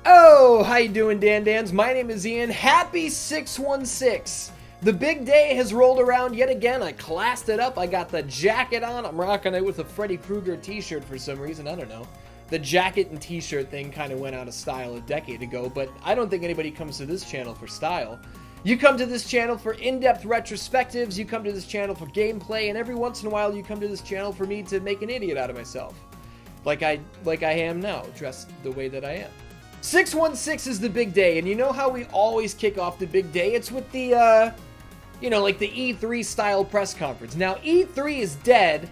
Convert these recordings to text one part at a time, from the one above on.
Oh, how you doing, Dan-Dans? My name is Ian. Happy 616. The big day has rolled around yet again. I classed it up. I got the jacket on. I'm rocking it with a Freddy Krueger t-shirt for some reason. I don't know. The jacket and t-shirt thing kind of went out of style a decade ago, but I don't think anybody comes to this channel for style. You come to this channel for in-depth retrospectives, you come to this channel for gameplay, and every once in a while you come to this channel for me to make an idiot out of myself. Like I am now, dressed the way that I am. 616 is the big day, and you know how we always kick off the big day? It's with the, like the E3 style press conference. Now, E3 is dead,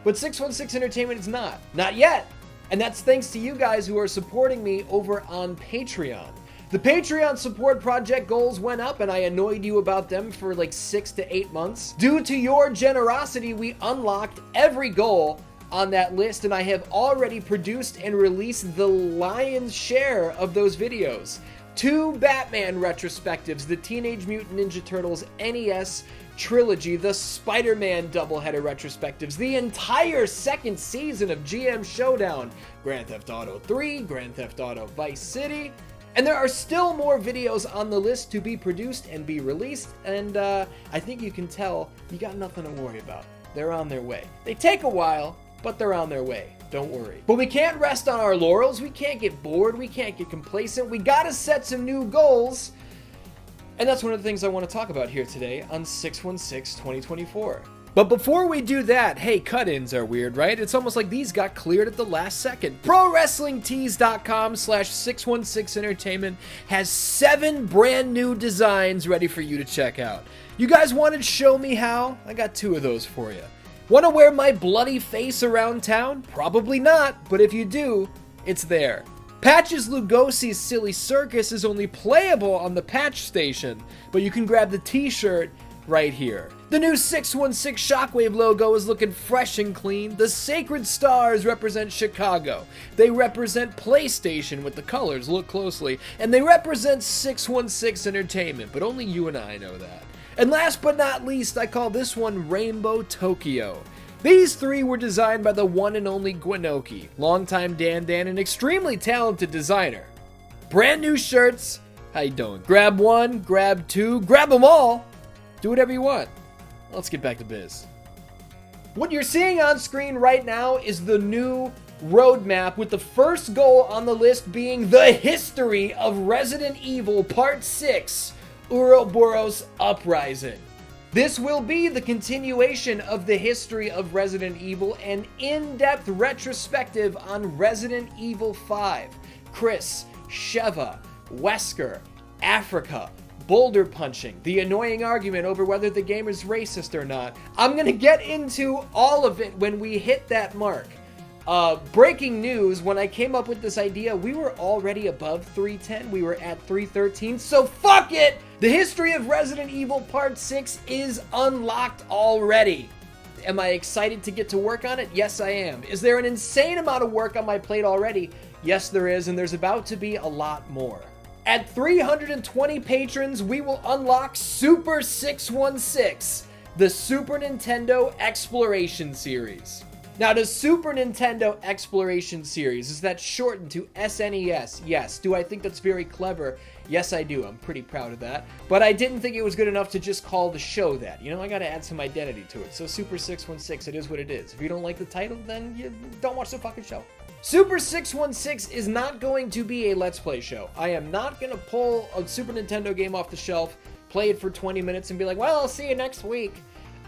but 616 Entertainment is not. Not yet. And that's thanks to you guys who are supporting me over on Patreon. The Patreon support project goals went up, and I annoyed you about them for like 6 to 8 months. Due to your generosity, we unlocked every goal on that list, and I have already produced and released the lion's share of those videos. 2 Batman retrospectives, the Teenage Mutant Ninja Turtles NES Trilogy, the Spider-Man doubleheader retrospectives, the entire second season of GM Showdown, Grand Theft Auto 3, Grand Theft Auto Vice City, and there are still more videos on the list to be produced and be released, and I think you can tell you got nothing to worry about. They're on their way. They take a while, but they're on their way. Don't worry. But we can't rest on our laurels. We can't get bored. We can't get complacent. We gotta set some new goals. And that's one of the things I want to talk about here today on 616-2024. But before we do that, hey, cut-ins are weird, right? It's almost like these got cleared at the last second. ProWrestlingTees.com/616entertainment has 7 brand new designs ready for you to check out. You guys wanted Show Me How? I got 2 of those for you. Want to wear my bloody face around town? Probably not, but if you do, it's there. Patches Lugosi's Silly Circus is only playable on the patch station, but you can grab the t-shirt right here. The new 616 Shockwave logo is looking fresh and clean. The Sacred Stars represent Chicago. They represent PlayStation with the colors, look closely, and they represent 616 Entertainment, but only you and I know that. And last but not least, I call this one Rainbow Tokyo. These 3 were designed by the one and only Gwenoki, longtime Dan and extremely talented designer. Brand new shirts, how you doing? Grab 1, grab 2, grab them all. Do whatever you want. Let's get back to biz. What you're seeing on screen right now is the new roadmap, with the first goal on the list being the history of Resident Evil Part 6, Ouroboros Uprising. This will be the continuation of the history of Resident Evil, an in-depth retrospective on Resident Evil 5, Chris, Sheva, Wesker, Africa, boulder punching, the annoying argument over whether the game is racist or not. I'm gonna get into all of it when we hit that mark. Breaking news, when I came up with this idea, we were already above 310. We were at 313, so fuck it! The history of Resident Evil Part 6 is unlocked already. Am I excited to get to work on it? Yes, I am. Is there an insane amount of work on my plate already? Yes, there is, and there's about to be a lot more. At 320 patrons, we will unlock Super 616, the Super Nintendo Exploration Series. Now, the Super Nintendo Exploration Series, is that shortened to SNES? Yes. Do I think that's very clever? Yes, I do. I'm pretty proud of that. But I didn't think it was good enough to just call the show that. You know, I gotta add some identity to it. So Super 616, it is what it is. If you don't like the title, then you don't watch the fucking show. Super 616 is not going to be a Let's Play show. I am not gonna pull a Super Nintendo game off the shelf, play it for 20 minutes, and be like, well, I'll see you next week.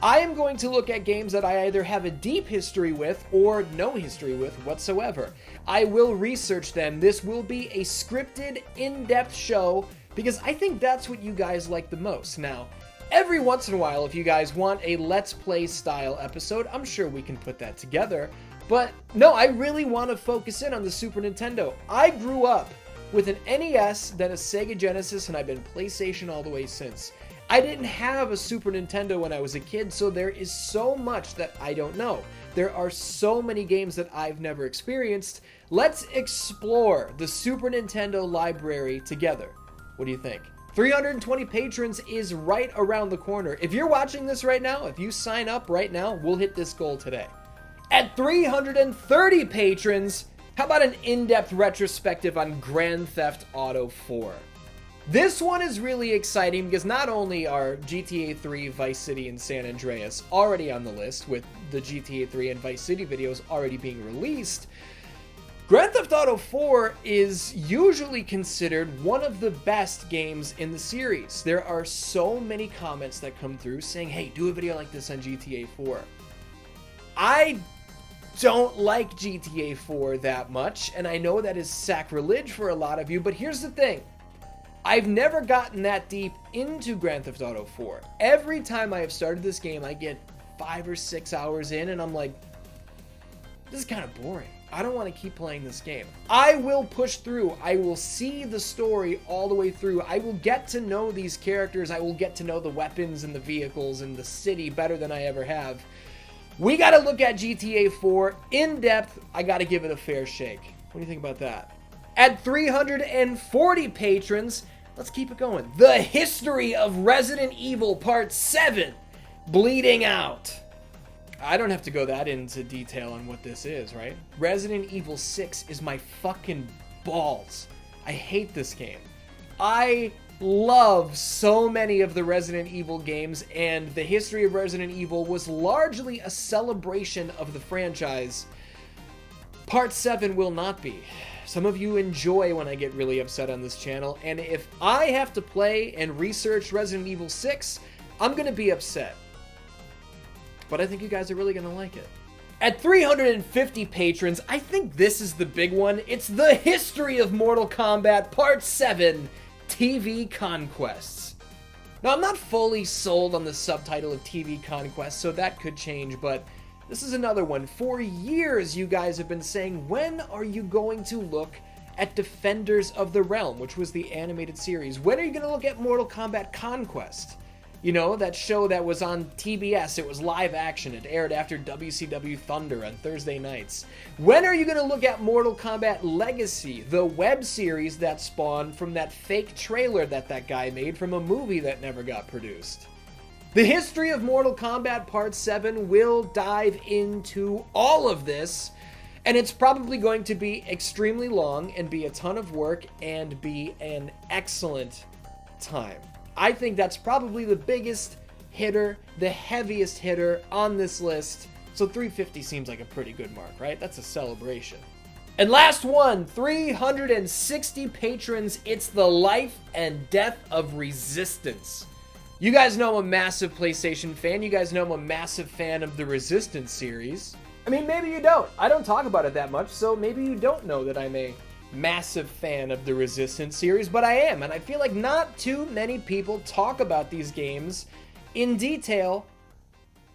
I am going to look at games that I either have a deep history with or no history with whatsoever. I will research them. This will be a scripted, in-depth show because I think that's what you guys like the most. Now, every once in a while, if you guys want a Let's Play style episode, I'm sure we can put that together. But no, I really want to focus in on the Super Nintendo. I grew up with an NES, then a Sega Genesis, and I've been PlayStation all the way since. I didn't have a Super Nintendo when I was a kid, so there is so much that I don't know. There are so many games that I've never experienced. Let's explore the Super Nintendo library together. What do you think? 320 patrons is right around the corner. If you're watching this right now, if you sign up right now, we'll hit this goal today. At 330 patrons, How about an in-depth retrospective on Grand Theft Auto 4? This one is really exciting because not only are GTA 3, Vice City, and San Andreas already on the list with the GTA 3 and Vice City videos already being released, Grand Theft Auto 4 is usually considered one of the best games in the series. There are so many comments that come through saying, hey, do a video like this on GTA 4. I don't like GTA 4 that much, and I know that is sacrilege for a lot of you, but here's the thing. I've never gotten that deep into Grand Theft Auto 4. Every time I have started this game, I get 5 or 6 hours in, and I'm like, this is kind of boring. I don't want to keep playing this game. I will push through. I will see the story all the way through. I will get to know these characters. I will get to know the weapons and the vehicles and the city better than I ever have. We got to look at GTA 4 in depth. I got to give it a fair shake. What do you think about that? At 340 patrons, let's keep it going. The History of Resident Evil Part 7, Bleeding Out. I don't have to go that into detail on what this is, right? Resident Evil 6 is my fucking balls. I hate this game. I love so many of the Resident Evil games, and the History of Resident Evil was largely a celebration of the franchise. Part 7 will not be. Some of you enjoy when I get really upset on this channel, and if I have to play and research Resident Evil 6, I'm gonna be upset. But I think you guys are really gonna like it. At 350 patrons, I think this is the big one. It's the History of Mortal Kombat Part 7, TV Conquests. Now, I'm not fully sold on the subtitle of TV Conquests, so that could change, but this is another one. For years, you guys have been saying, when are you going to look at Defenders of the Realm, which was the animated series? When are you going to look at Mortal Kombat Conquest? You know, that show that was on TBS. It was live action. It aired after WCW Thunder on Thursday nights. When are you going to look at Mortal Kombat Legacy, the web series that spawned from that fake trailer that guy made from a movie that never got produced? The History of Mortal Kombat Part 7 will dive into all of this, and it's probably going to be extremely long and be a ton of work and be an excellent time. I think that's probably the biggest hitter, the heaviest hitter on this list, so 350 seems like a pretty good mark, right? That's a celebration. And last one, 360 patrons, it's the Life and Death of Resistance. You guys know I'm a massive PlayStation fan. You guys know I'm a massive fan of the Resistance series. I mean, maybe you don't. I don't talk about it that much, so maybe you don't know that I'm a massive fan of the Resistance series, but I am, and I feel like not too many people talk about these games in detail.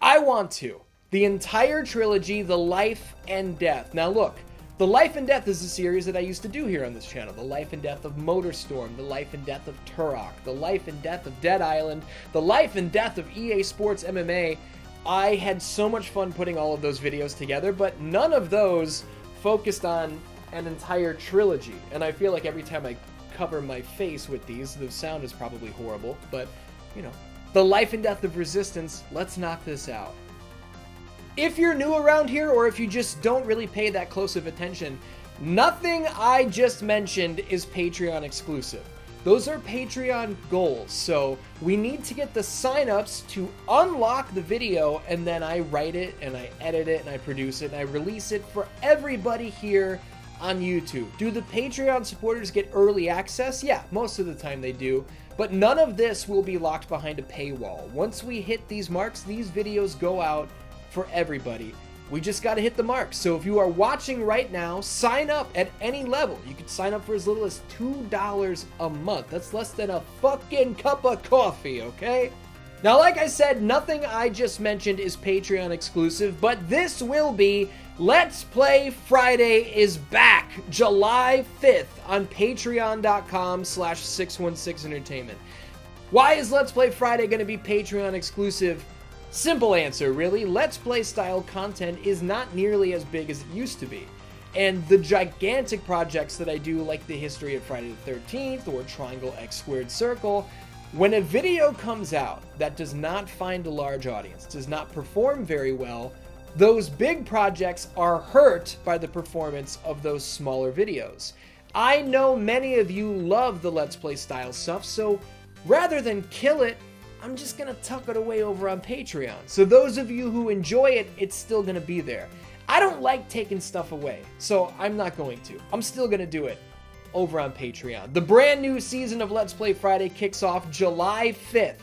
I want to. The entire trilogy, The Life and Death. Now look, The Life and Death is a series that I used to do here on this channel. The Life and Death of Motorstorm, The Life and Death of Turok, The Life and Death of Dead Island, The Life and Death of EA Sports MMA. I had so much fun putting all of those videos together, but none of those focused on an entire trilogy. And I feel like every time I cover my face with these, the sound is probably horrible, but, you know. The Life and Death of Resistance, let's knock this out. If you're new around here, or if you just don't really pay that close of attention, nothing I just mentioned is Patreon exclusive. Those are Patreon goals, so we need to get the signups to unlock the video, and then I write it, and I edit it, and I produce it, and I release it for everybody here on YouTube. Do the Patreon supporters get early access? Yeah, most of the time they do, but none of this will be locked behind a paywall. Once we hit these marks, these videos go out for everybody. We just got to hit the mark. So if you are watching right now, sign up at any level. You can sign up for as little as $2 a month. That's less than a fucking cup of coffee, okay? Now, like I said, nothing I just mentioned is Patreon exclusive, but this will be. Let's Play Friday is back July 5th on patreon.com/616entertainment. Why is Let's Play Friday going to be Patreon exclusive? Simple answer, really. Let's Play style content is not nearly as big as it used to be. And the gigantic projects that I do, like the History of Friday the 13th or Triangle X Squared Circle, when a video comes out that does not find a large audience, does not perform very well, those big projects are hurt by the performance of those smaller videos. I know many of you love the Let's Play style stuff, so rather than kill it, I'm just gonna tuck it away over on Patreon. So those of you who enjoy it, it's still gonna be there. I don't like taking stuff away, so I'm not going to. I'm still gonna do it over on Patreon. The brand new season of Let's Play Friday kicks off July 5th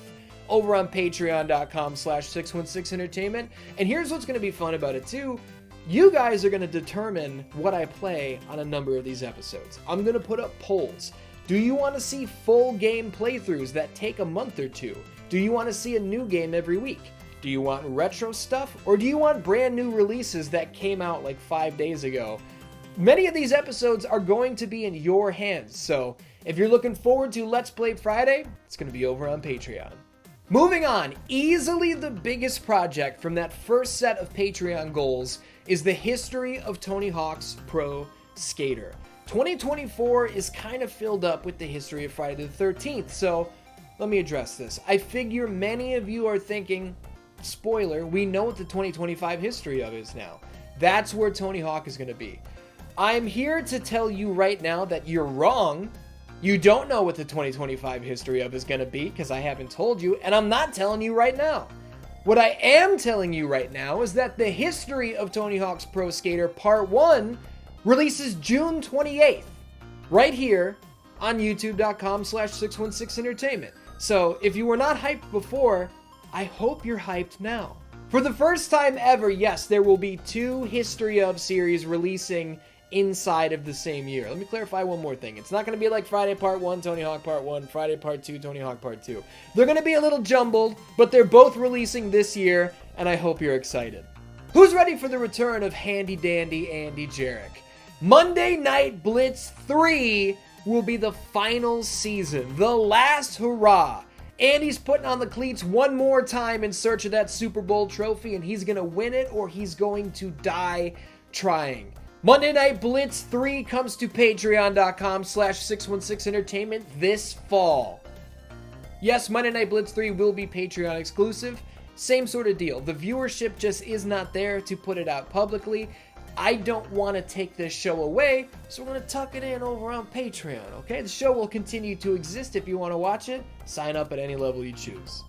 over on patreon.com/616entertainment. And here's what's gonna be fun about it too. You guys are gonna determine what I play on a number of these episodes. I'm gonna put up polls. Do you wanna see full game playthroughs that take a month or two? Do you wanna see a new game every week? Do you want retro stuff? Or do you want brand new releases that came out like 5 days ago? Many of these episodes are going to be in your hands, so if you're looking forward to Let's Play Friday, it's going to be over on Patreon. Moving on, easily the biggest project from that first set of Patreon goals is the history of Tony Hawk's Pro Skater. 2024 is kind of filled up with the history of Friday the 13th, so let me address this. I figure many of you are thinking, spoiler, we know what the 2025 history of is now. That's where Tony Hawk is going to be. I'm here to tell you right now that you're wrong. You don't know what the 2025 history of is going to be because I haven't told you, and I'm not telling you right now. What I am telling you right now is that the history of Tony Hawk's Pro Skater Part 1 releases June 28th, right here on youtube.com/616entertainment. So if you were not hyped before, I hope you're hyped now. For the first time ever, yes, there will be 2 History of series releasing inside of the same year. Let me clarify one more thing. It's not going to be like Friday Part 1, Tony Hawk Part 1, Friday Part 2, Tony Hawk Part 2. They're going to be a little jumbled, but they're both releasing this year, and I hope you're excited. Who's ready for the return of handy dandy Andy Jarek? Monday Night Blitz 3 will be the final season, the last hurrah. Andy's putting on the cleats one more time in search of that Super Bowl trophy, and he's going to win it or he's going to die trying. Monday Night Blitz 3 comes to patreon.com/616entertainment this fall. Yes, Monday Night Blitz 3 will be Patreon exclusive. Same sort of deal. The viewership just is not there to put it out publicly. I don't want to take this show away, so we're going to tuck it in over on Patreon, okay? The show will continue to exist if you want to watch it. Sign up at any level you choose.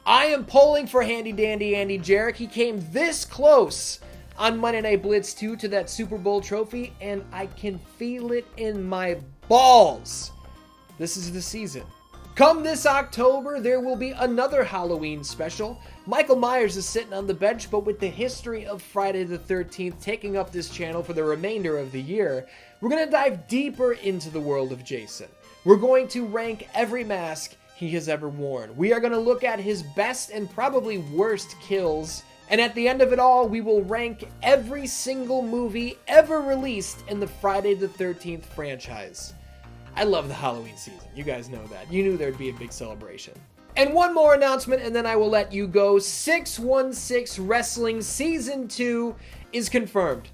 I am polling for handy dandy Andy Jarek. He came this close on Monday Night Blitz 2 to that Super Bowl trophy, and I can feel it in my balls. This is the season. Come this October, there will be another Halloween special. Michael Myers is sitting on the bench, but with the history of Friday the 13th taking up this channel for the remainder of the year, we're going to dive deeper into the world of Jason. We're going to rank every mask he has ever worn. We are going to look at his best and probably worst kills, and at the end of it all, we will rank every single movie ever released in the Friday the 13th franchise. I love the Halloween season. You guys know that. You knew there'd be a big celebration. And one more announcement, and then I will let you go. 616 Wrestling Season 2 is confirmed.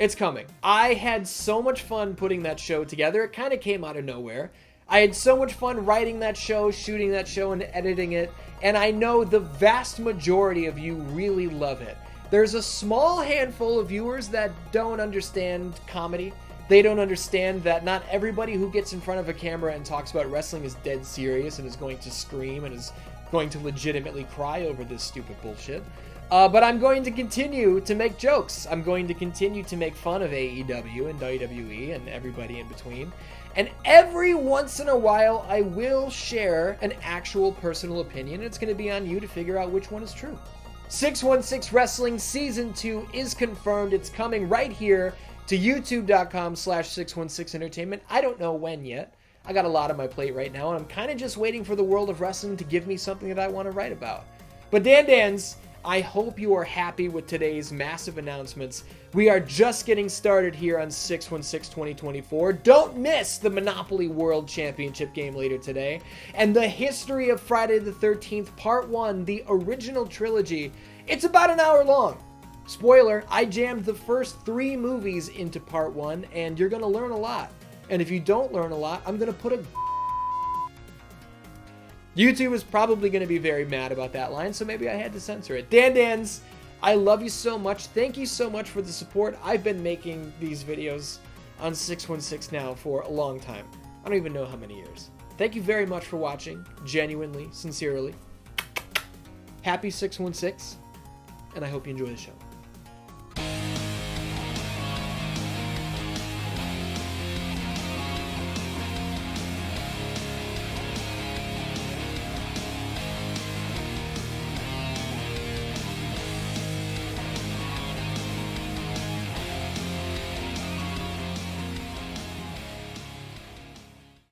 It's coming. I had so much fun putting that show together. It kind of came out of nowhere. I had so much fun writing that show, shooting that show, and editing it. And I know the vast majority of you really love it. There's a small handful of viewers that don't understand comedy. They don't understand that not everybody who gets in front of a camera and talks about wrestling is dead serious and is going to scream and is going to legitimately cry over this stupid bullshit. But I'm going to continue to make jokes. I'm going to continue to make fun of AEW and WWE and everybody in between. And every once in a while, I will share an actual personal opinion. It's going to be on you to figure out which one is true. 616 Wrestling Season 2 is confirmed. It's coming right here to youtube.com/616entertainment. I don't know when yet. I got a lot on my plate right now, and I'm kind of just waiting for the world of wrestling to give me something that I want to write about. But Dans, I hope you are happy with today's massive announcements. We are just getting started here on 616 2024. Don't miss the Monopoly World Championship game later today. And the history of Friday the 13th, Part 1, the original trilogy. It's about an hour long. Spoiler, I jammed the first 3 movies into Part 1, and you're going to learn a lot. And if you don't learn a lot, I'm going to put a... YouTube is probably going to be very mad about that line, so maybe I had to censor it. Dans, I love you so much. Thank you so much for the support. I've been making these videos on 616 now for a long time. I don't even know how many years. Thank you very much for watching. Genuinely, sincerely. Happy 616, and I hope you enjoy the show.